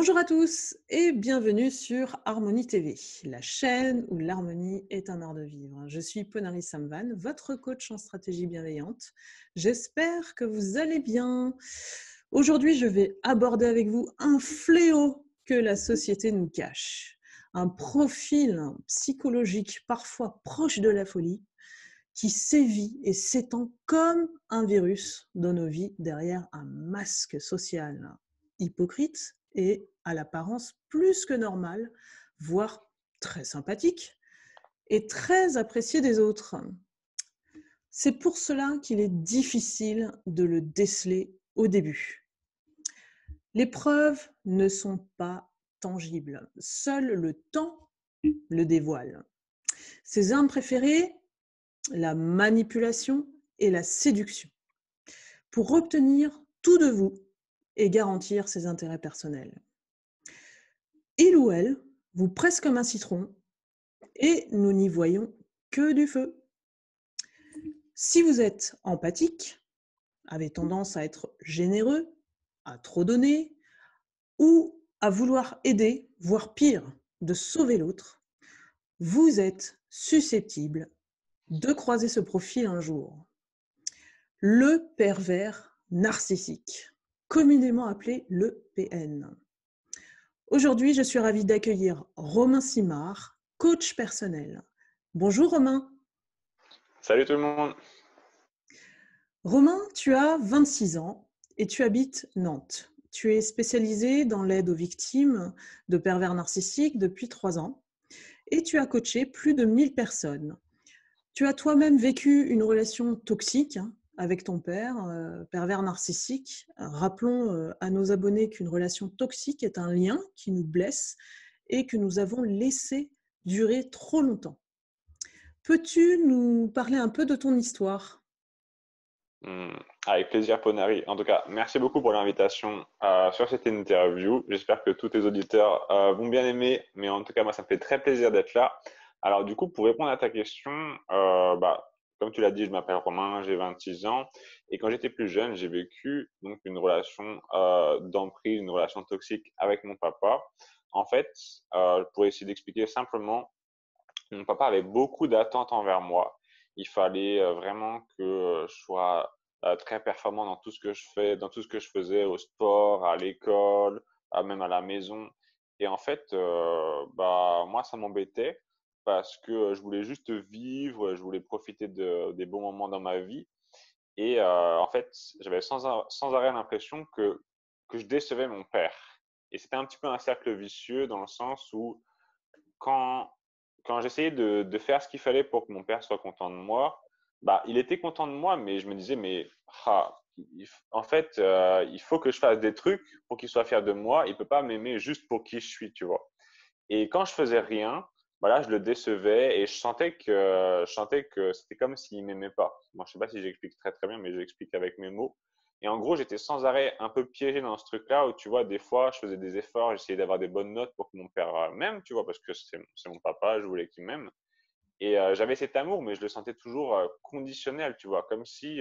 Bonjour à tous et bienvenue sur Harmonie TV, la chaîne où l'harmonie est un art de vivre. Je suis Ponari Samvan, votre coach en stratégie bienveillante. J'espère que vous allez bien. Aujourd'hui, je vais aborder avec vous un fléau que la société nous cache. Un profil psychologique parfois proche de la folie qui sévit et s'étend comme un virus dans nos vies derrière un masque social hypocrite et à l'apparence plus que normale, voire très sympathique et très apprécié des autres. C'est pour cela qu'il est difficile de le déceler au début. Les preuves ne sont pas tangibles. Seul le temps le dévoile. Ses armes préférées, la manipulation et la séduction, pour obtenir tout de vous et garantir ses intérêts personnels. Il ou elle vous presse comme un citron et nous n'y voyons que du feu. Si vous êtes empathique, avez tendance à être généreux, à trop donner ou à vouloir aider, voire pire, de sauver l'autre, vous êtes susceptible de croiser ce profil un jour. Le pervers narcissique, communément appelé le PN. Aujourd'hui, je suis ravie d'accueillir Romain Simard, coach personnel. Bonjour Romain. Salut tout le monde. Romain, tu as 26 ans et tu habites Nantes. Tu es spécialisé dans l'aide aux victimes de pervers narcissiques depuis 3 ans et tu as coaché plus de 1000 personnes. Tu as toi-même vécu une relation toxique avec ton père, pervers narcissique. Rappelons à nos abonnés qu'une relation toxique est un lien qui nous blesse et que nous avons laissé durer trop longtemps. Peux-tu nous parler un peu de ton histoire ? Avec plaisir, Ponari. En tout cas, merci beaucoup pour l'invitation sur cette interview. J'espère que tous tes auditeurs vont bien aimer, mais en tout cas, moi, ça me fait très plaisir d'être là. Alors, du coup, pour répondre à ta question, comme tu l'as dit, je m'appelle Romain, j'ai 26 ans, et quand j'étais plus jeune, j'ai vécu donc une relation d'emprise, une relation toxique avec mon papa. En fait, pour essayer d'expliquer simplement, mon papa avait beaucoup d'attentes envers moi. Il fallait vraiment que je sois très performant dans tout ce que je fais, dans tout ce que je faisais au sport, à l'école, même à la maison. Et en fait, moi, ça m'embêtait parce que je voulais juste vivre, je voulais profiter des bons moments dans ma vie. Et en fait, j'avais sans arrêt l'impression que je décevais mon père. Et c'était un petit peu un cercle vicieux dans le sens où quand, quand j'essayais de faire ce qu'il fallait pour que mon père soit content de moi, il était content de moi, mais je me disais, mais en fait, il faut que je fasse des trucs pour qu'il soit fier de moi. Il peut pas m'aimer juste pour qui je suis, tu vois. Et quand je faisais rien, là, je le décevais et je sentais que c'était comme s'il m'aimait pas. Moi, je sais pas si j'explique très très bien, mais j'explique avec mes mots. Et en gros, j'étais sans arrêt un peu piégé dans ce truc-là où, tu vois, des fois, je faisais des efforts, j'essayais d'avoir des bonnes notes pour que mon père m'aime, tu vois, parce que c'est mon papa, je voulais qu'il m'aime. Et j'avais cet amour, mais je le sentais toujours conditionnel, tu vois, comme si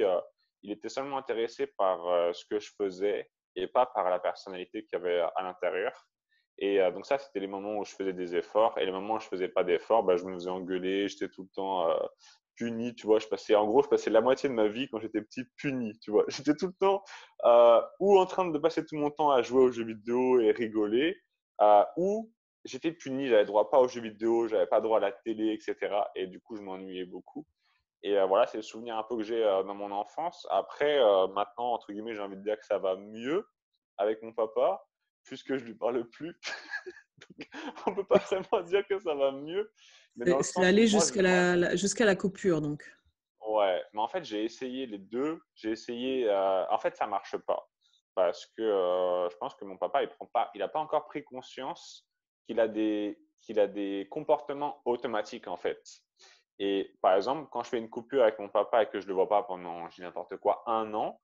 il était seulement intéressé par ce que je faisais et pas par la personnalité qu'il y avait à l'intérieur. Et donc ça, c'était les moments où je faisais des efforts. Et les moments où je faisais pas d'efforts, je me faisais engueuler, j'étais tout le temps puni, tu vois. En gros, je passais la moitié de ma vie quand j'étais petit puni, tu vois. J'étais tout le temps ou en train de passer tout mon temps à jouer aux jeux vidéo et rigoler, ou j'étais puni, j'avais droit pas aux jeux vidéo, j'avais pas droit à la télé, etc. Et du coup, je m'ennuyais beaucoup. Et voilà, c'est le souvenir un peu que j'ai dans mon enfance. Après, maintenant, entre guillemets, j'ai envie de dire que ça va mieux avec mon papa, puisque je lui parle plus. Donc, on peut pas vraiment dire que ça va mieux, mais dans le C'est sens où allé moi, jusqu'à la coupure, donc. ouais, mais en fait, j'ai essayé les deux. J'ai essayé. En fait, ça marche pas parce que je pense que mon papa, il a pas encore pris conscience qu'il a des comportements automatiques en fait. Et par exemple, quand je fais une coupure avec mon papa et que je le vois pas pendant, je dis n'importe quoi, un an,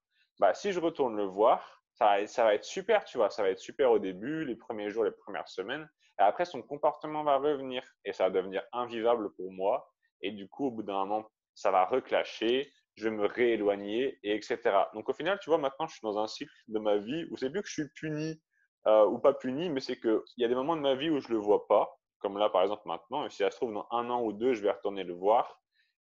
si je retourne le voir, ça va être super, tu vois, ça va être super au début, les premiers jours, les premières semaines. Et après, son comportement va revenir et ça va devenir invivable pour moi. Et du coup, au bout d'un moment, ça va reclasher, je vais me rééloigner, et etc. Donc au final, tu vois, maintenant, je suis dans un cycle de ma vie où c'est plus que je suis puni ou pas puni, mais c'est qu'il y a des moments de ma vie où je le vois pas, comme là par exemple maintenant, et si ça se trouve dans 1 an ou 2, je vais retourner le voir,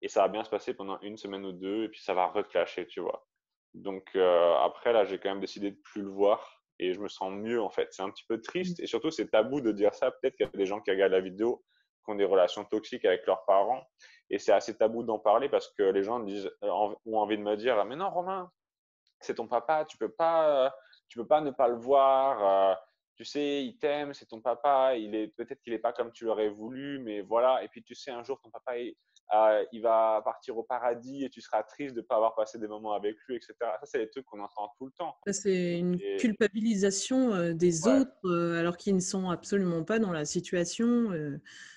et ça va bien se passer pendant une semaine ou deux, et puis ça va reclasher, tu vois. Donc après, là, j'ai quand même décidé de plus le voir, et je me sens mieux en fait. C'est un petit peu triste, et surtout c'est tabou de dire ça. Peut-être qu'il y a des gens qui regardent la vidéo, qui ont des relations toxiques avec leurs parents, et c'est assez tabou d'en parler parce que les gens disent, ont envie de me dire, «Ah, mais non, Romain, c'est ton papa, tu peux pas ne pas le voir. Tu sais, il t'aime, c'est ton papa. Il est peut-être qu'il est pas comme tu l'aurais voulu, mais voilà. Et puis tu sais, un jour ton papa il va partir au paradis et tu seras triste de ne pas avoir passé des moments avec lui, etc. Ça, c'est des trucs qu'on entend tout le temps. Ça, c'est une Et culpabilisation des ouais, autres alors qu'ils ne sont absolument pas dans la situation.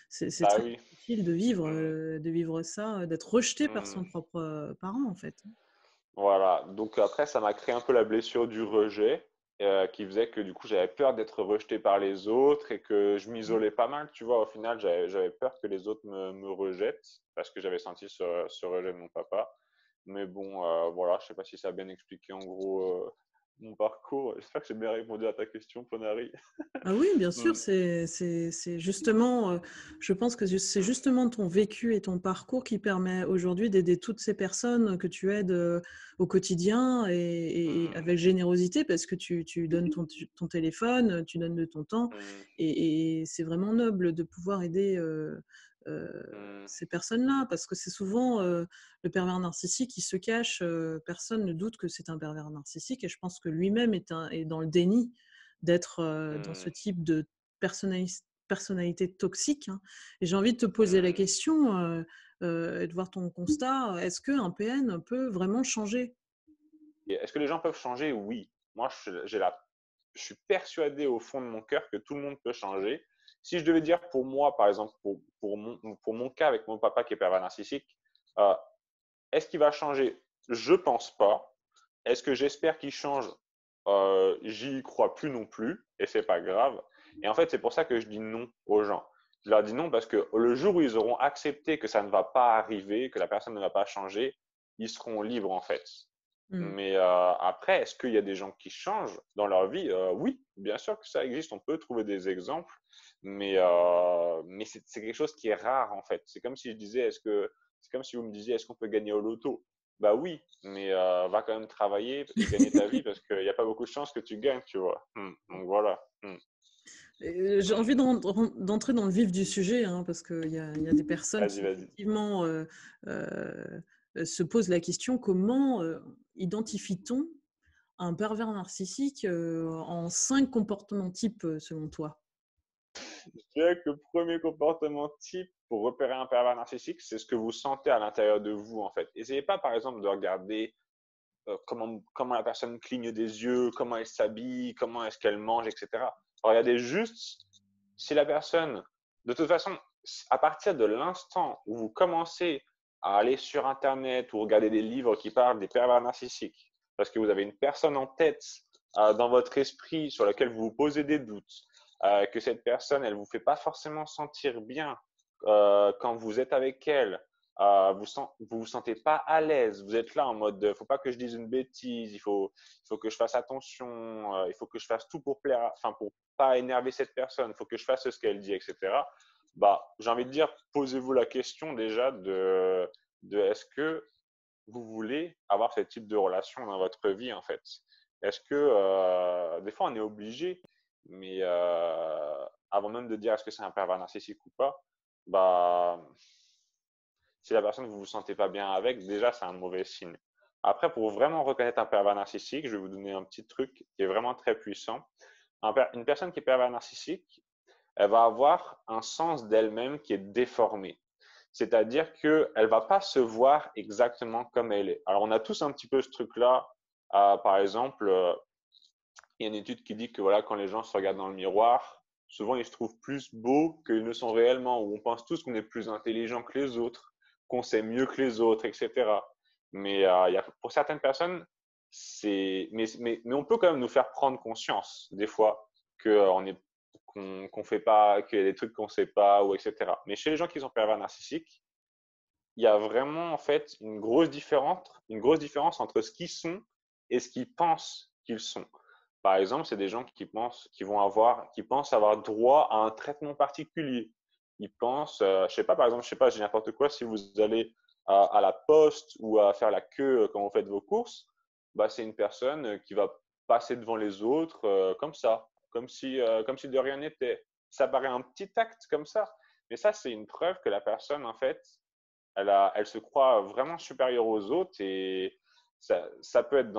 C'est bah très oui. difficile Hmm, de vivre ça, d'être rejeté par hmm. son propre parent, en fait. Voilà, donc après, ça m'a créé un peu la blessure du rejet, qui faisait que du coup, j'avais peur d'être rejeté par les autres et que je m'isolais pas mal, tu vois. Au final, j'avais peur que les autres me rejettent parce que j'avais senti ce rejet de mon papa. Mais bon, voilà, je sais pas si ça a bien expliqué en gros mon parcours. J'espère que j'ai bien répondu à ta question, Ponari. Ah oui, bien sûr, Hmm, c'est justement, je pense que c'est justement ton vécu et ton parcours qui permet aujourd'hui d'aider toutes ces personnes que tu aides au quotidien et hmm, avec générosité parce que tu donnes ton téléphone, tu donnes de ton temps hmm, et c'est vraiment noble de pouvoir aider hmm, ces personnes-là parce que c'est souvent le pervers narcissique qui se cache, personne ne doute que c'est un pervers narcissique et je pense que lui-même est dans le déni d'être dans hmm, ce type de personnalité toxique. Hein. Et j'ai envie de te poser la hmm. question et de voir ton constat. Est-ce qu'un PN peut vraiment changer? Et est-ce que les gens peuvent changer? Oui. Moi, je suis persuadé au fond de mon cœur que tout le monde peut changer. Si je devais dire pour moi, par exemple, pour mon cas avec mon papa qui est pervers narcissique, euh, est-ce qu'il va changer? Je pense pas. Est-ce que j'espère qu'il change? J'y crois plus non plus, et c'est pas grave. Et en fait, c'est pour ça que je dis non aux gens. Je leur dis non parce que le jour où ils auront accepté que ça ne va pas arriver, que la personne ne va pas changer, ils seront libres en fait. Mm. Mais après, est-ce qu'il y a des gens qui changent dans leur vie? Oui, bien sûr que ça existe. On peut trouver des exemples, mais c'est quelque chose qui est rare en fait. C'est comme si je disais, c'est comme si vous me disiez, est-ce qu'on peut gagner au loto? Bah oui, mais va quand même travailler et gagner ta vie parce qu'il n'y a pas beaucoup de chances que tu gagnes, tu vois. Donc voilà. J'ai envie d'entrer dans le vif du sujet, hein, parce qu'il y a des personnes Vas-y, qui vas-y. effectivement euh, se posent la question comment identifie-t-on un pervers narcissique en 5 comportements types selon toi? Je dirais que le premier comportement type pour repérer un pervers narcissique, c'est ce que vous sentez à l'intérieur de vous, en fait. Essayez pas, par exemple, de regarder comment la personne cligne des yeux, comment elle s'habille, comment est-ce qu'elle mange, etc. Regardez juste si la personne, de toute façon, à partir de l'instant où vous commencez à aller sur Internet ou regarder des livres qui parlent des pervers narcissiques, parce que vous avez une personne en tête dans votre esprit sur laquelle vous vous posez des doutes, que cette personne, elle vous fait pas forcément sentir bien quand vous êtes avec elle, vous sentez pas à l'aise, vous êtes là en mode faut pas que je dise une bêtise, il faut que je fasse attention, il faut que je fasse tout pour plaire, enfin pour pas énerver cette personne, il faut que je fasse ce qu'elle dit, etc. Bah, j'ai envie de dire, posez-vous la question déjà de est-ce que vous voulez avoir ce type de relation dans votre vie en fait. Est-ce que des fois on est obligé, mais avant même de dire est-ce que c'est un pervers narcissique ou pas, bah si la personne vous vous sentez pas bien avec, déjà c'est un mauvais signe. Après, pour vraiment reconnaître un pervers narcissique, je vais vous donner un petit truc qui est vraiment très puissant. Une personne qui est pervers narcissique, elle va avoir un sens d'elle-même qui est déformé. C'est-à-dire qu'elle ne va pas se voir exactement comme elle est. Alors, on a tous un petit peu ce truc-là. Par exemple, il y a une étude qui dit que voilà, quand les gens se regardent dans le miroir, souvent ils se trouvent plus beaux qu'ils ne sont réellement, où on pense tous qu'on est plus intelligent que les autres, qu'on sait mieux que les autres, etc. Mais pour certaines personnes, mais on peut quand même nous faire prendre conscience des fois qu'on fait pas, qu'il y a des trucs qu'on ne sait pas, ou etc. Mais chez les gens qui sont pervers narcissiques, il y a vraiment en fait une grosse différence entre ce qu'ils sont et ce qu'ils pensent qu'ils sont. Par exemple, c'est des gens qui pensent avoir droit à un traitement particulier. Ils pensent, je sais pas, par exemple, je sais pas, j'ai n'importe quoi, si vous allez à la poste ou à faire la queue quand vous faites vos courses, bah, c'est une personne qui va passer devant les autres comme ça, comme si de rien n'était. Ça paraît un petit acte comme ça, mais ça, c'est une preuve que la personne, en fait, elle se croit vraiment supérieure aux autres et ça peut être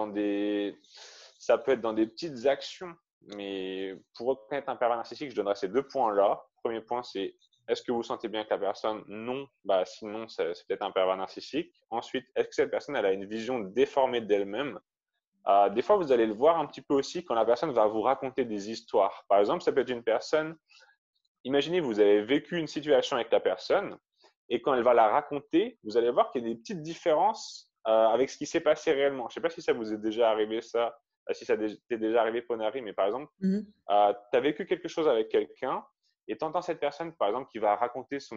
ça peut être dans des petites actions. Mais pour reconnaître un pervers narcissique, je donnerais ces deux points-là. Premier point, c'est est-ce que vous sentez bien que la personne? Non. Bah, sinon, c'est peut-être un pervers narcissique. Ensuite, est-ce que cette personne, elle a une vision déformée d'elle-même? Des fois, vous allez le voir un petit peu aussi quand la personne va vous raconter des histoires. Par exemple, ça peut être une personne, imaginez, vous avez vécu une situation avec la personne et quand elle va la raconter, vous allez voir qu'il y a des petites différences avec ce qui s'est passé réellement. Je ne sais pas si ça vous est déjà arrivé ça, si ça t'est déjà arrivé Ponari, mais par exemple, Mhm. tu as vécu quelque chose avec quelqu'un et tu entends cette personne, par exemple, qui va raconter ce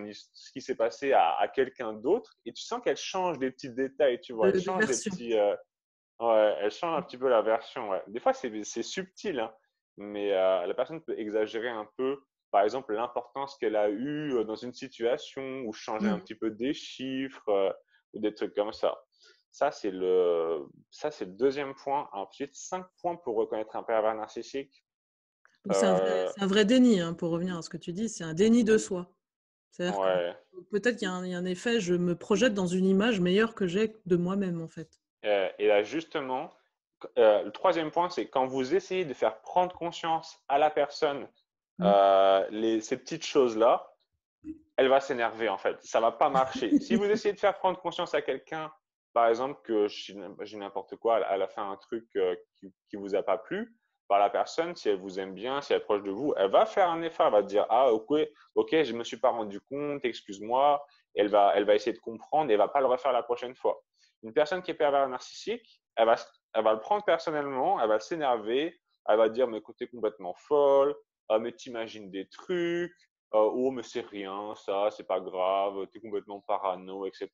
qui s'est passé à quelqu'un d'autre et tu sens qu'elle change des petits détails, tu vois, elle De change des version. petits, ouais, elle change un petit peu la version, ouais. Des fois, c'est subtil, hein, mais la personne peut exagérer un peu, par exemple, l'importance qu'elle a eue dans une situation ou changer un Mhm. petit peu des chiffres ou des trucs comme ça. Ça, c'est le deuxième point. Ensuite, 5 points pour reconnaître un pervers narcissique. Donc Euh, c'est un vrai déni, hein, pour revenir à ce que tu dis, c'est un déni de soi. C'est-à-dire que ouais. peut-être il y a un effet, je me projette dans une image meilleure que j'ai de moi-même, en fait. Et là, justement, le troisième point, c'est quand vous essayez de faire prendre conscience à la personne Mhm. ces petites choses-là, elle va s'énerver en fait. Ça va pas marcher. Si vous essayez de faire prendre conscience à quelqu'un, par exemple, que j'ai n'importe quoi, elle a fait un truc qui vous a pas plu, par la personne, si elle vous aime bien, si elle est proche de vous, elle va faire un effort, elle va dire ah ok, je me suis pas rendu compte, excuse-moi. Elle va essayer de comprendre et elle va pas le refaire la prochaine fois. Une personne qui est pervers narcissique, elle va le prendre personnellement, elle va s'énerver, elle va dire mais t'es complètement folle, mais t'imagines des trucs, oh mais c'est rien, ça, c'est pas grave, t'es complètement parano, etc.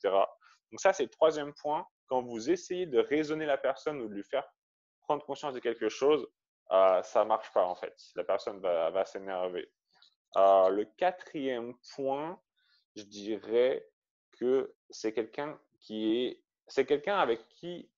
Donc ça, c'est le troisième point. Quand vous essayez de raisonner la personne ou de lui faire prendre conscience de quelque chose, ça marche pas en fait. La personne va s'énerver. Le quatrième point, je dirais que c'est quelqu'un avec qui,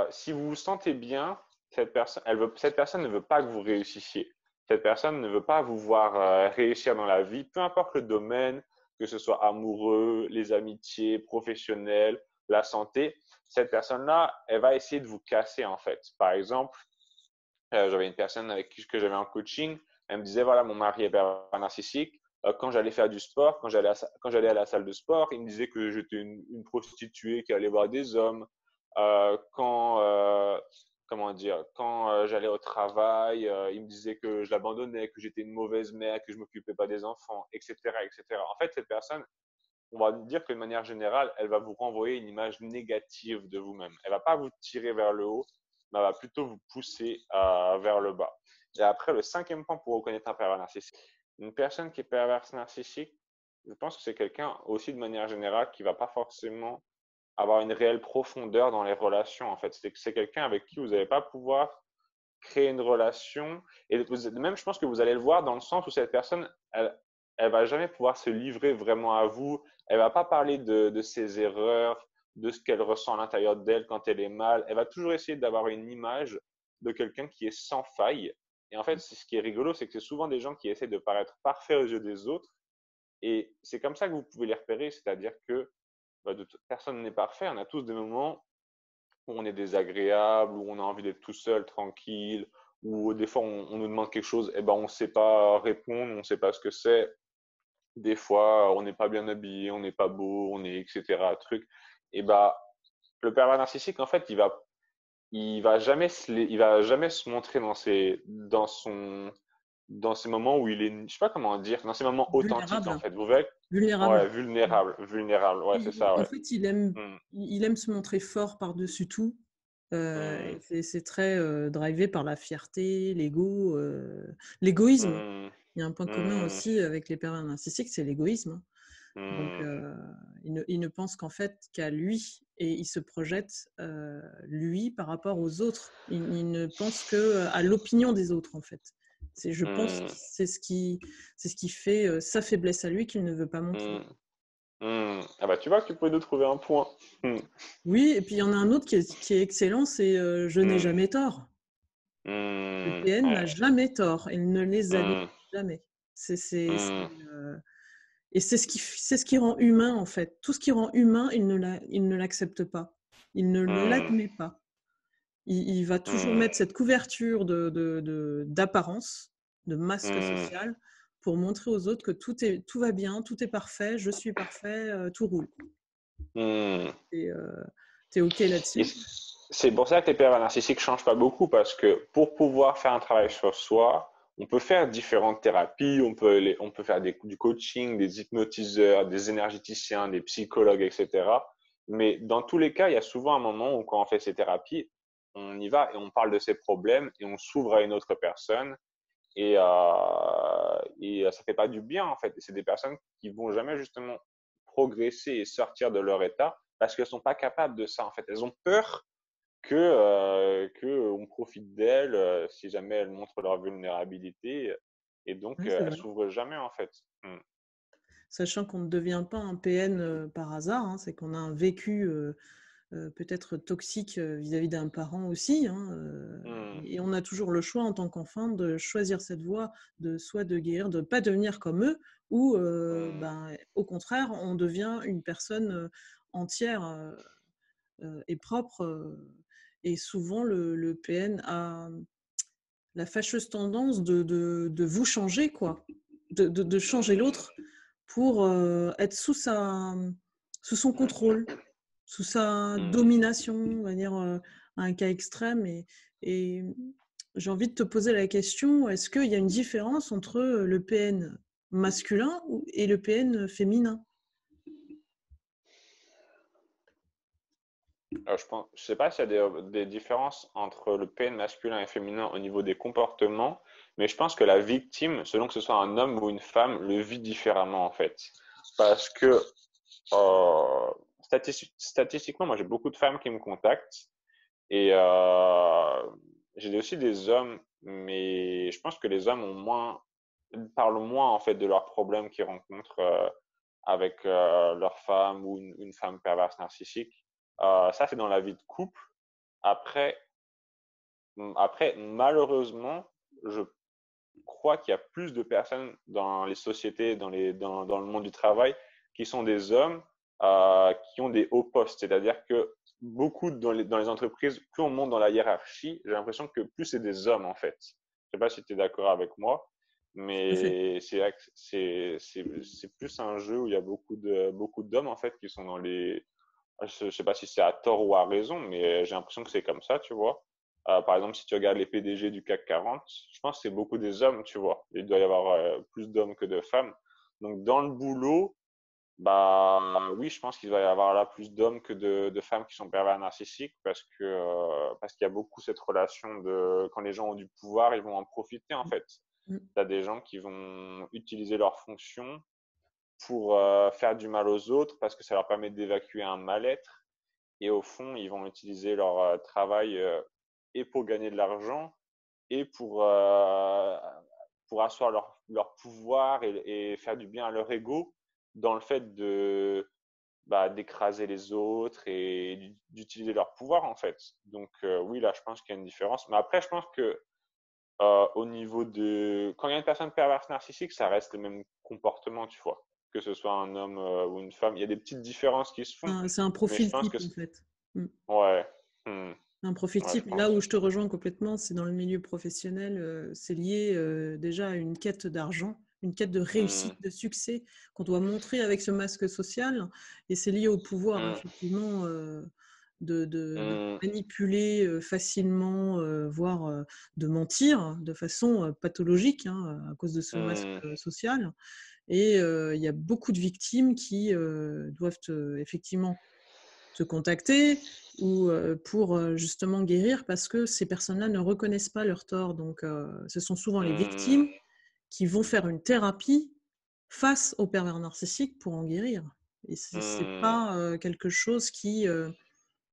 si vous vous sentez bien, cette personne ne veut pas que vous réussissiez. Cette personne ne veut pas vous voir réussir dans la vie, peu importe le domaine, que ce soit amoureux, les amitiés, professionnelles, la santé. Cette personne-là, elle va essayer de vous casser en fait. Par exemple, j'avais une personne avec qui que j'avais en coaching. Elle me disait, voilà, mon mari est pervers narcissique. Quand j'allais faire du sport, quand j'allais à la salle de sport, il me disait que j'étais une prostituée qui allait voir des hommes. Quand, comment dire, quand j'allais au travail, il me disait que je l'abandonnais, que j'étais une mauvaise mère, que je m'occupais pas des enfants, etc., etc. En fait, cette personne, on va dire que de manière générale, elle va vous renvoyer une image négative de vous-même. Elle va pas vous tirer vers le haut, mais elle va plutôt vous pousser vers le bas. Et après, le cinquième point pour reconnaître un pervers narcissique, une personne qui est perverse narcissique, je pense que c'est quelqu'un aussi de manière générale qui va pas forcément avoir une réelle profondeur dans les relations. En fait, c'est quelqu'un avec qui vous n'allez pas pouvoir créer une relation. Et même, je pense que vous allez le voir dans le sens où cette personne, elle va jamais pouvoir se livrer vraiment à vous. Elle va pas parler de ses erreurs, de ce qu'elle ressent à l'intérieur d'elle quand elle est mal. Elle va toujours essayer d'avoir une image de quelqu'un qui est sans faille. Et en fait, ce qui est rigolo, c'est que c'est souvent des gens qui essaient de paraître parfaits aux yeux des autres. Et c'est comme ça que vous pouvez les repérer, c'est-à-dire que personne n'est parfait. On a tous des moments où on est désagréable, où on a envie d'être tout seul, tranquille, ou des fois on nous demande quelque chose, et ben on ne sait pas répondre, on ne sait pas ce que c'est. Des fois, on n'est pas bien habillé, on n'est pas beau, on est etc. Truc. Et ben le pervers narcissique, en fait, il va jamais se montrer dans ces moments où il est, je sais pas comment dire, dans ces moments authentiques en Vulnérable. fait. Vous verrez, Vulnérable. ouais, vulnérable, ouais, c'est ça, En ouais. fait, Hmm, il aime se montrer fort par-dessus tout. hmm, Et c'est très drivé par la fierté, l'ego, l'égoïsme. hmm, Il y a un point commun hmm, aussi avec les pervers narcissiques, c'est l'égoïsme, hein. Donc, mmh, il ne pense qu'en fait qu'à lui et il se projette, lui, par rapport aux autres. Il ne pense qu'à l'opinion des autres, en fait. Je pense que mmh, c'est ce qui fait sa faiblesse à lui qu'il ne veut pas montrer. mmh, Ah bah, tu vois que tu peux nous trouver un point. Mmh, Oui, et puis il y en a un autre qui est excellent, c'est je n'ai mmh, jamais tort. Le PN n'a ouais, jamais tort, il ne les admet mmh, jamais. mmh, Euh, et c'est ce qui rend humain, en fait. Tout ce qui rend humain, il ne l'accepte pas. Il ne mmh, l'admet pas. Il va toujours mmh, mettre cette couverture d'apparence, de masque mmh, social, pour montrer aux autres que tout va bien, tout est parfait, je suis parfait, tout roule. mmh. Et t'es OK Et là-dessus? c'est pour ça que les pervers narcissiques ne changent pas beaucoup, parce que pour pouvoir faire un travail sur soi, on peut faire différentes thérapies, on peut faire du coaching, des hypnotiseurs, des énergéticiens, des psychologues, etc. Mais dans tous les cas, il y a souvent un moment où quand on fait ces thérapies, on y va et on parle de ses problèmes et on s'ouvre à une autre personne et ça fait pas du bien en fait. C'est des personnes qui vont jamais justement progresser et sortir de leur état parce qu'elles sont pas capables de ça en fait. Elles ont peur que on profite d'elles si jamais elles montrent leur vulnérabilité et donc Oui, c'est elles vrai. s'ouvrent jamais en fait. Mm. Sachant qu'on ne devient pas un PN par hasard, hein, c'est qu'on a un vécu peut-être toxique vis-à-vis d'un parent aussi, hein, Mm. et on a toujours le choix en tant qu'enfant de choisir cette voie, de soit de guérir, de ne pas devenir comme eux, ou Mm. au contraire, on devient une personne entière et propre. Et souvent, le PN a la fâcheuse tendance de vous changer, quoi, de changer Mm. l'autre pour être sous son contrôle, sous sa Mm. domination, on va dire un cas extrême. Et j'ai envie de te poser la question, est-ce qu'il y a une différence entre le PN masculin et le PN féminin? Je sais pas s'il y a des différences entre le PN masculin et féminin au niveau des comportements, mais je pense que la victime, selon que ce soit un homme ou une femme, le vit différemment en fait. Parce que statistiquement, moi j'ai beaucoup de femmes qui me contactent et j'ai aussi des hommes, mais je pense que les hommes parlent moins en fait de leurs problèmes qu'ils rencontrent avec leur femme ou une femme perverse narcissique. Ça, c'est dans la vie de couple. Après, malheureusement, je crois qu'il y a plus de personnes dans les sociétés, dans le monde du travail, qui sont des hommes qui ont des hauts postes. C'est-à-dire que beaucoup dans les entreprises, plus on monte dans la hiérarchie, j'ai l'impression que plus c'est des hommes en fait. Je ne sais pas si tu es d'accord avec moi, Tout à fait. mais c'est plus un jeu où il y a beaucoup d'hommes en fait qui sont dans les. Je ne sais pas si c'est à tort ou à raison, mais j'ai l'impression que c'est comme ça, tu vois. Par exemple, si tu regardes les PDG du CAC 40, je pense que c'est beaucoup des hommes, tu vois. Il doit y avoir plus d'hommes que de femmes. Donc, dans le boulot, bah oui, je pense qu'il doit y avoir là plus d'hommes que de femmes qui sont pervers narcissiques parce qu'il y a beaucoup cette relation de quand les gens ont du pouvoir, ils vont en profiter en fait. Mm. Tu as des gens qui vont utiliser leur fonction pour faire du mal aux autres parce que ça leur permet d'évacuer un mal-être. Et au fond, ils vont utiliser leur travail et pour gagner de l'argent et pour asseoir leur pouvoir et faire du bien à leur ego dans le fait d'écraser les autres et d'utiliser leur pouvoir en fait. Donc oui, là, je pense qu'il y a une différence. Mais après, je pense que au niveau de... Quand il y a une personne perverse narcissique, ça reste le même comportement, tu vois. Que ce soit un homme ou une femme. Il y a des petites différences qui se font, C'est un mais je profil pense type, que... en fait. Mm. Ouais. Hmm. Un profil Ouais, je type. Là où pense. je te rejoins complètement, c'est dans le milieu professionnel. C'est lié déjà à une quête d'argent, une quête de Hmm. réussite, de succès qu'on doit montrer avec ce masque social. Et c'est lié au pouvoir, Hmm. effectivement, de Hmm. manipuler facilement, voire de mentir de façon pathologique, hein, à cause de ce masque Hmm. social. Et il y a beaucoup de victimes qui doivent effectivement te contacter ou pour justement guérir parce que ces personnes-là ne reconnaissent pas leur tort. Donc, ce sont souvent les Hmm. victimes qui vont faire une thérapie face au pervers narcissique pour en guérir. Et c'est Mmh. pas quelque chose qui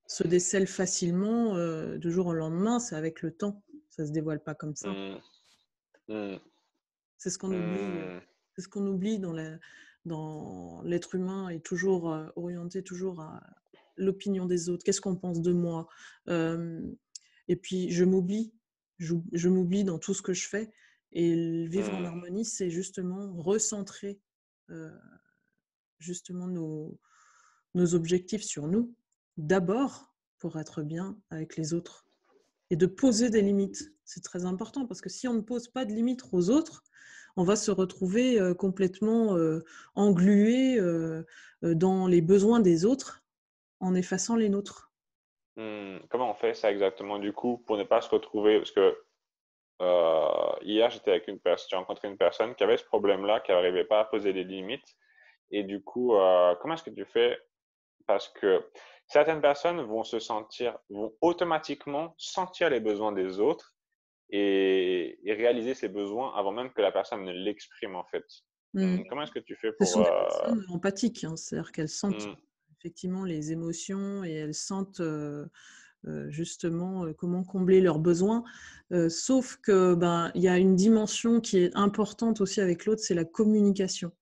se décèle facilement du jour au lendemain, c'est avec le temps. Ça se dévoile pas comme ça. Mmh. Mmh. C'est ce qu'on oublie, Mmh. c'est ce qu'on oublie dans l'être humain est toujours orienté toujours à l'opinion des autres. Qu'est-ce qu'on pense de moi? Hem, et puis je m'oublie, je m'oublie dans tout ce que je fais et vivre en Mmh. harmonie, c'est justement recentrer, heu, justement nos objectifs sur nous, d'abord pour être bien avec les autres et de poser des limites. C'est très important parce que si on ne pose pas de limites aux autres, on va se retrouver complètement englué dans les besoins des autres en effaçant les nôtres. Comment on fait ça exactement du coup pour ne pas se retrouver parce que, hier j'étais avec j'ai rencontré une personne qui avait ce problème-là, qui n'arrivait pas à poser des limites et du coup, comment est-ce que tu fais? Parce que certaines personnes vont automatiquement sentir les besoins des autres et réaliser ses besoins avant même que la personne ne l'exprime en fait. Mm. Comment est-ce que tu fais Ce pour, sont des personnes empathiques, hein, c'est-à-dire qu'elles sentent mmh, effectivement les émotions et elles sentent justement comment combler leurs besoins. Sauf que ben, il y a une dimension qui est importante aussi avec l'autre, c'est la communication.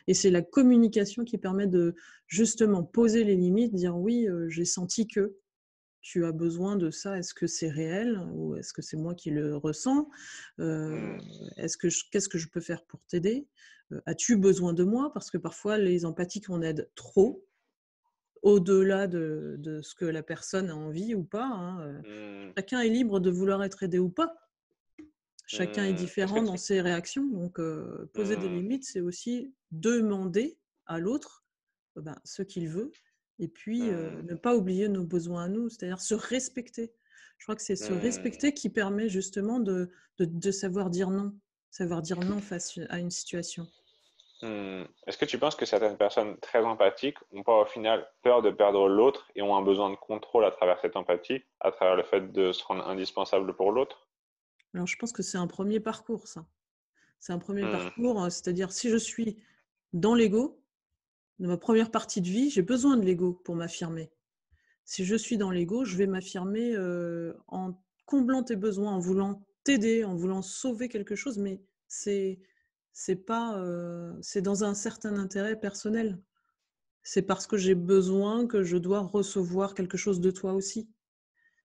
Et c'est la communication qui permet de justement poser les limites, dire oui, j'ai senti que tu as besoin de ça, est-ce que c'est réel ou est-ce que c'est moi qui le ressens? mmh, Qu'est-ce que je peux faire pour t'aider? As-tu besoin de moi? Parce que parfois les empathiques, on aide trop, au-delà de ce que la personne a envie ou pas, hein, mmh, chacun est libre de vouloir être aidé ou pas. Chacun est est-ce que différent dans tu ses réactions, donc poser des mmh, limites, c'est aussi demander à l'autre, ben, ce qu'il veut et puis, mmh, ne pas oublier nos besoins à nous, c'est-à-dire se respecter. Je crois que c'est se mmh, respecter qui permet justement de savoir dire non face à une situation. est-ce que tu penses que certaines personnes très empathiques ont pas au final peur de perdre l'autre et ont un besoin de contrôle à travers cette empathie, à travers le fait de se rendre indispensable pour l'autre? Alors je pense que c'est un premier parcours ça. C'est un premier Mmh, parcours, c'est-à-dire si je suis dans l'ego, dans ma première partie de vie, j'ai besoin de l'ego pour m'affirmer. Si je suis dans l'ego, je vais m'affirmer en comblant tes besoins, en voulant t'aider, en voulant sauver quelque chose, mais c'est pas c'est dans un certain intérêt personnel. C'est parce que j'ai besoin que je dois recevoir quelque chose de toi aussi.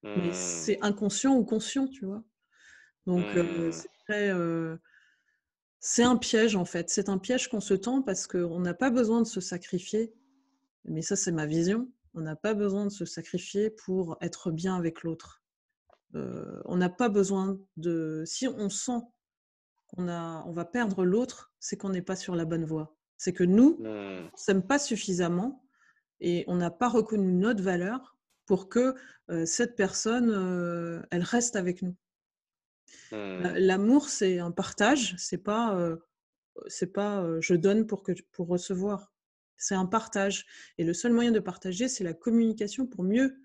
Mais mmh, c'est inconscient ou conscient, tu vois. Donc mmh, c'est un piège en fait. C'est un piège qu'on se tend parce qu'on n'a pas besoin de se sacrifier. Mais ça, c'est ma vision. On n'a pas besoin de se sacrifier pour être bien avec l'autre. On n'a pas besoin de si on sent on va perdre l'autre, c'est qu'on n'est pas sur la bonne voie. C'est que nous, mmh, on s'aime pas suffisamment et on n'a pas reconnu notre valeur pour que, cette personne, elle reste avec nous. mmh, L'amour, c'est un partage, c'est pas, je donne pour recevoir. C'est un partage et le seul moyen de partager, c'est la communication pour mieux,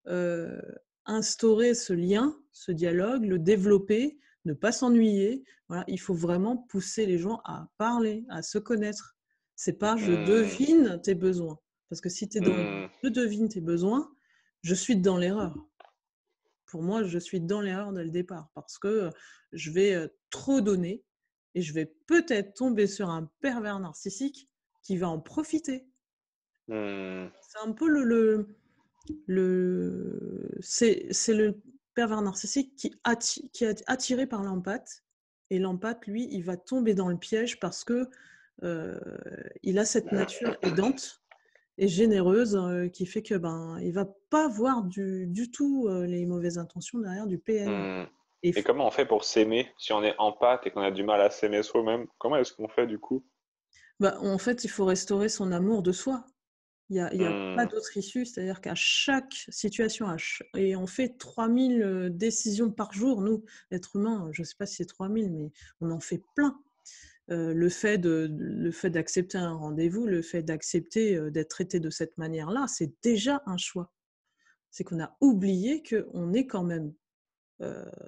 heu, instaurer ce lien, ce dialogue, le développer, ne pas s'ennuyer. Voilà, il faut vraiment pousser les gens à parler, à se connaître. C'est pas: «Je mmh, devine tes besoins», parce que si tu es dans le mmh, «je devine tes besoins», je suis dans l'erreur. Pour moi, je suis dans l'erreur dès le départ parce que, je vais, trop donner et je vais peut-être tomber sur un pervers narcissique qui va en profiter. mmh, C'est un peu c'est le pervers narcissique qui est attiré par l'empathe et l'empathe, lui, il va tomber dans le piège parce que, heu, il a cette nature aidante et généreuse, qui fait que, ben, il va pas voir du tout, les mauvaises intentions derrière du PN. mmh. Et Et f comment on fait pour s'aimer si on est empathe et qu'on a du mal à s'aimer soi-même? Comment est-ce qu'on fait du coup? Bah, en fait, il faut restaurer son amour de soi. Il y a pas Mmh, d'autre issue, c'est-à-dire qu'à chaque situation, et on fait 3000 décisions par jour, nous, êtres humains, je ne sais pas si c'est 3000, mais on en fait plein. Le fait d'accepter un rendez-vous, le fait d'accepter, d'être traité de cette manière-là, c'est déjà un choix. C'est qu'on a oublié qu'on est quand même,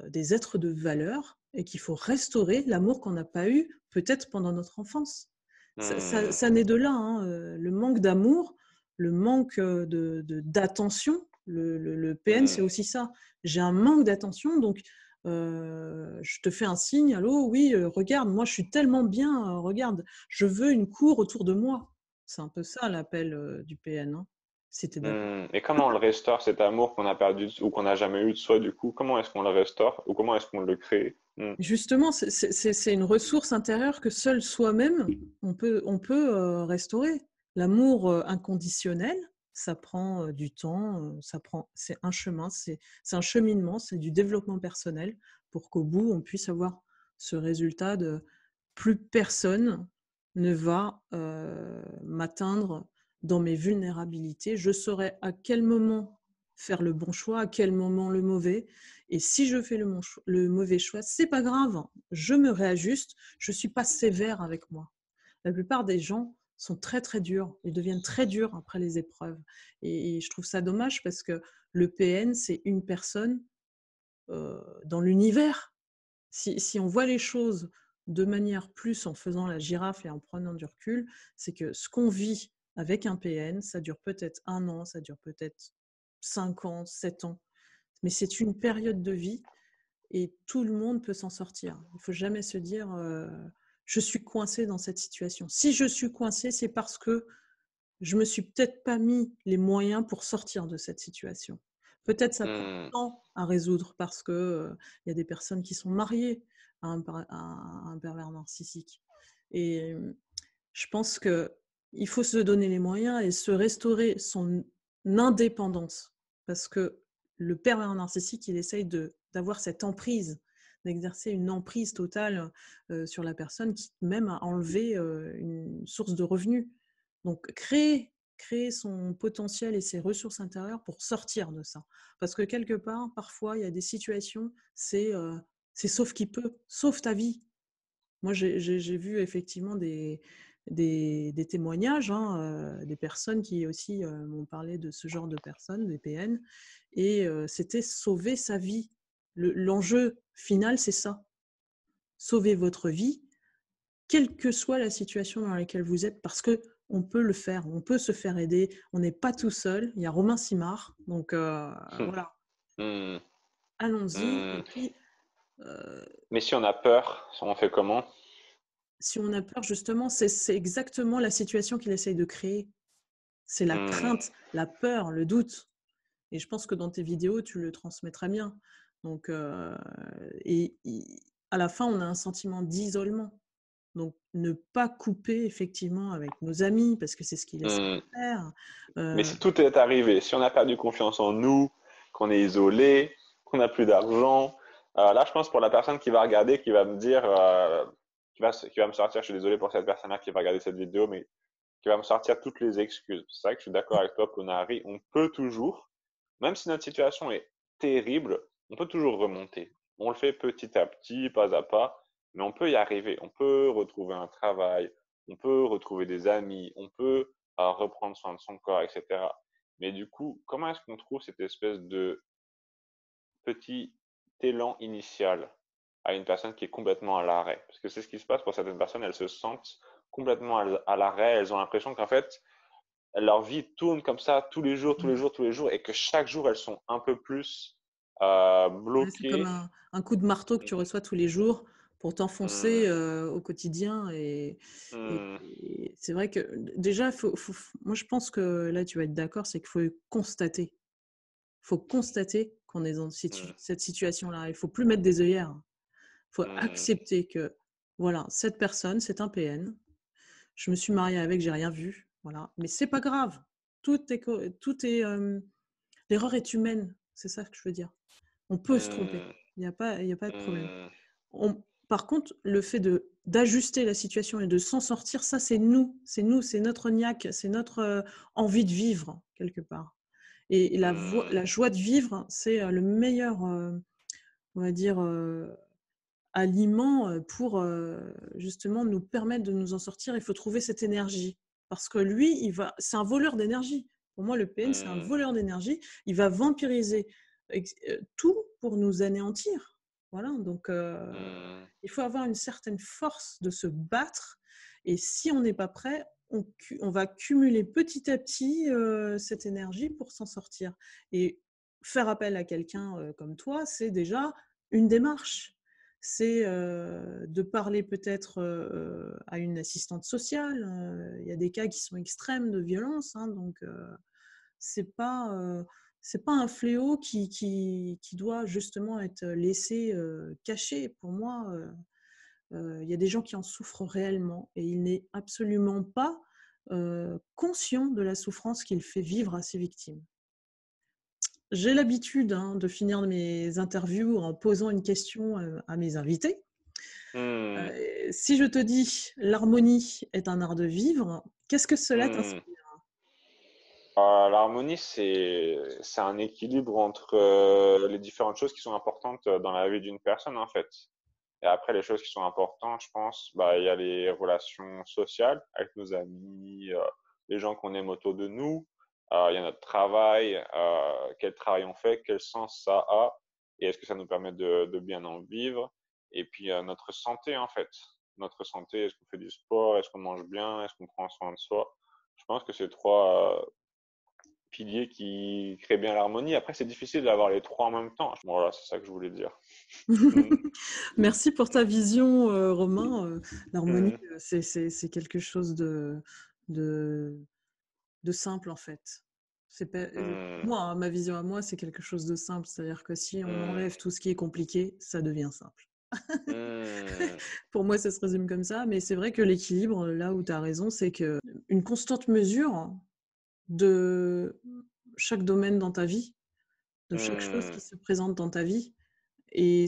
des êtres de valeur et qu'il faut restaurer l'amour qu'on n'a pas eu, peut-être pendant notre enfance. Hmm. Ça naît de là, hein, le manque d'amour, le manque d'attention. Le PN, c'est Hmm. aussi ça. J'ai un manque d'attention, donc je te fais un signe, allô, oui, regarde, moi je suis tellement bien, regarde, je veux une cour autour de moi. C'est un peu ça l'appel du PN, hein, si tu es d'accord. Et comment on le restaure, cet amour qu'on a perdu ou qu'on n'a jamais eu de soi, du coup? Comment est-ce qu'on le restaure ou comment est-ce qu'on le crée? Justement, c'est une ressource intérieure que seul soi-même, restaurer. L'amour inconditionnel, ça prend du temps, c'est un chemin, c'est un cheminement, c'est du développement personnel pour qu'au bout, on puisse avoir ce résultat de plus personne ne va m'atteindre dans mes vulnérabilités. Je saurai à quel moment faire le bon choix, à quel moment le mauvais. Et si je fais le mauvais choix, c'est pas grave, je me réajuste, je suis pas sévère avec moi. La plupart des gens sont très très durs, ils deviennent très durs après les épreuves. Et je trouve ça dommage parce que le PN, c'est une personne dans l'univers. Si on voit les choses de manière plus en faisant la girafe et en prenant du recul, c'est que ce qu'on vit avec un PN, ça dure peut-être 1 an, ça dure peut-être 5 ans, 7 ans, mais c'est une période de vie et tout le monde peut s'en sortir. Il ne faut jamais se dire je suis coincé dans cette situation. Si je suis coincé, c'est parce que je me suis peut-être pas mis les moyens pour sortir de cette situation. Peut-être ça prend du Hmm. temps à résoudre parce que y a des personnes qui sont mariées à un pervers narcissique. Et je pense que il faut se donner les moyens et se restaurer son indépendance parce que le pervers narcissique, il essaye d'avoir cette emprise, d'exercer une emprise totale sur la personne, qui même a enlevé une source de revenus. Donc, créer son potentiel et ses ressources intérieures pour sortir de ça. Parce que quelque part, parfois, il y a des situations, c'est sauf qui peut, sauve ta vie. Moi, j'ai vu effectivement des témoignages, hein, des personnes qui aussi m'ont parlé de ce genre de personnes, des PN, et c'était sauver sa vie. L'enjeu final, c'est ça. Sauver votre vie, quelle que soit la situation dans laquelle vous êtes, parce que on peut le faire, on peut se faire aider, on n'est pas tout seul. Il y a Romain Simard, donc voilà, Hmm. allons-y. Hmm. Et puis, euh, Mais si on a peur, on fait comment? si on a peur, justement, c'est exactement la situation qu'il essaye de créer. C'est la Hmm. crainte, la peur, le doute. Et je pense que dans tes vidéos, tu le transmets très bien. Donc, et à la fin, on a un sentiment d'isolement. Donc, ne pas couper effectivement avec nos amis, parce que c'est ce qu'il essaie Hmm. de faire. Mais Euh, si tout est arrivé, si on a perdu confiance en nous, qu'on est isolé, qu'on n'a plus d'argent, là, je pense pour la personne qui va regarder, qui va me dire, qui va me sortir, je suis désolé pour cette personne-là qui va regarder cette vidéo, mais qui va me sortir toutes les excuses. C'est vrai que je suis d'accord avec toi, Ponari, on peut toujours, même si notre situation est terrible, on peut toujours remonter. On le fait petit à petit, pas à pas, mais on peut y arriver. On peut retrouver un travail, on peut retrouver des amis, on peut reprendre soin de son corps, etc. Mais du coup, comment est-ce qu'on trouve cette espèce de petit élan initial à une personne qui est complètement à l'arrêt? Parce que c'est ce qui se passe pour certaines personnes, elles se sentent complètement à l'arrêt, elles ont l'impression qu'en fait, leur vie tourne comme ça tous les jours, tous les jours, tous les jours, et que chaque jour, elles sont un peu plus ouais, c'est comme bloquées. un coup de marteau que tu reçois tous les jours pour t'enfoncer Hmm. au quotidien. Hmm. Et c'est vrai que déjà, moi je pense que là, tu vas être d'accord, c'est qu'il faut constater. Il faut constater qu'on est dans Hmm. cette situation-là. Il ne faut plus mettre des œillères. Il faut Hmm. accepter que, voilà, cette personne, c'est un PN. Je me suis mariée avec, j'ai rien vu. Voilà. Mais c'est pas grave. L'erreur est humaine. C'est ça que je veux dire. On peut se tromper. Hmm. Il y a pas de problème. Hmm. Par contre, le fait d'ajuster la situation et de s'en sortir, ça, c'est nous. C'est nous, c'est notre niaque, c'est notre envie de vivre, quelque part. Et Hmm. la joie de vivre, c'est le meilleur, on va dire, aliment pour justement nous permettre de nous en sortir. Il faut trouver cette énergie. Parce que lui, c'est un voleur d'énergie. Pour moi, le PN, c'est un Hmm. voleur d'énergie. Il va vampiriser tout pour nous anéantir. Voilà, donc Hmm. il faut avoir une certaine force de se battre Et si on n'est pas prêt, on va cumuler petit à petit cette énergie pour s'en sortir. Et faire appel à quelqu'un comme toi, c'est déjà une démarche. C'est de parler peut-être à une assistante sociale. Il y a des cas qui sont extrêmes de violence, hein, donc c'est pas un fléau qui doit justement être laissé caché. Pour moi, il y a des gens qui en souffrent réellement et il n'est absolument pas conscient de la souffrance qu'il fait vivre à ses victimes. J'ai l'habitude de finir mes interviews en posant une question à mes invités. Si je te dis l'harmonie est un art de vivre, qu'est-ce que cela t'inspire? L'harmonie, c'est un équilibre entre les différentes choses qui sont importantes dans la vie d'une personne, en fait. Et après, les choses qui sont importantes, je pense, il y a les relations sociales avec nos amis, les gens qu'on aime autour de nous. Il y a notre travail, quel travail on fait, quel sens ça a, et est-ce que ça nous permet de bien en vivre. Et puis, notre santé, en fait. Notre santé, est-ce qu'on fait du sport, est-ce qu'on mange bien, est-ce qu'on prend soin de soi. Je pense que c'est trois piliers qui créent bien l'harmonie. Après, c'est difficile d'avoir les trois en même temps. Voilà, c'est ça que je voulais dire. Merci pour ta vision, Romain. L'harmonie, Mm. c'est quelque chose de simple, en fait. Moi, hein, ma vision à moi, c'est quelque chose de simple. C'est-à-dire que si on enlève tout ce qui est compliqué, ça devient simple. Pour moi, ça se résume comme ça. Mais c'est vrai que l'équilibre, là où tu as raison, c'est qu'une constante mesure de chaque domaine dans ta vie, de chaque chose qui se présente dans ta vie, et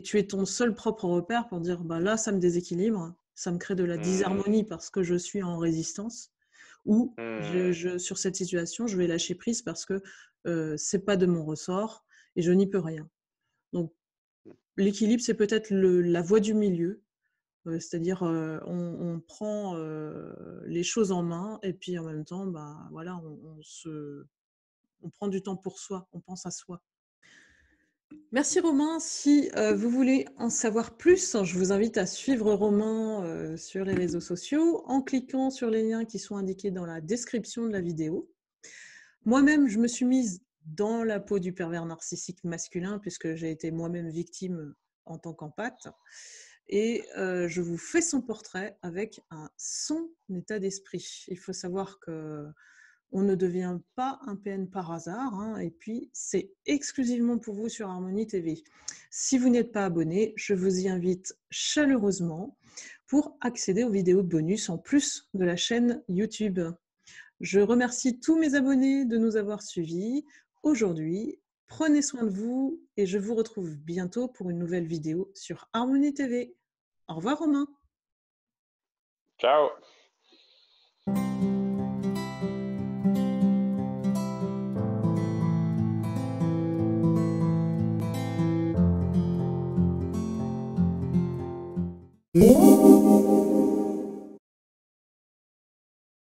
tu es ton seul propre repère pour dire là, ça me déséquilibre, ça me crée de la disharmonie parce que je suis en résistance, ou sur cette situation, je vais lâcher prise parce que c'est pas de mon ressort et je n'y peux rien. Donc, l'équilibre, c'est peut-être la voie du milieu, c'est-à-dire on prend les choses en main et puis en même temps, voilà, on prend du temps pour soi, on pense à soi. Merci Romain. Si vous voulez en savoir plus, je vous invite à suivre Romain sur les réseaux sociaux en cliquant sur les liens qui sont indiqués dans la description de la vidéo. Moi-même, je me suis mise dans la peau du pervers narcissique masculin puisque j'ai été moi-même victime en tant qu'empathe. Et je vous fais son portrait avec son état d'esprit. Il faut savoir que on ne devient pas un PN par hasard, hein, et puis c'est exclusivement pour vous sur Harmonie TV. Si vous n'êtes pas abonné, je vous y invite chaleureusement pour accéder aux vidéos bonus en plus de la chaîne YouTube. Je remercie tous mes abonnés de nous avoir suivis aujourd'hui. Prenez soin de vous et je vous retrouve bientôt pour une nouvelle vidéo sur Harmonie TV. Au revoir Romain. Ciao. Mmh.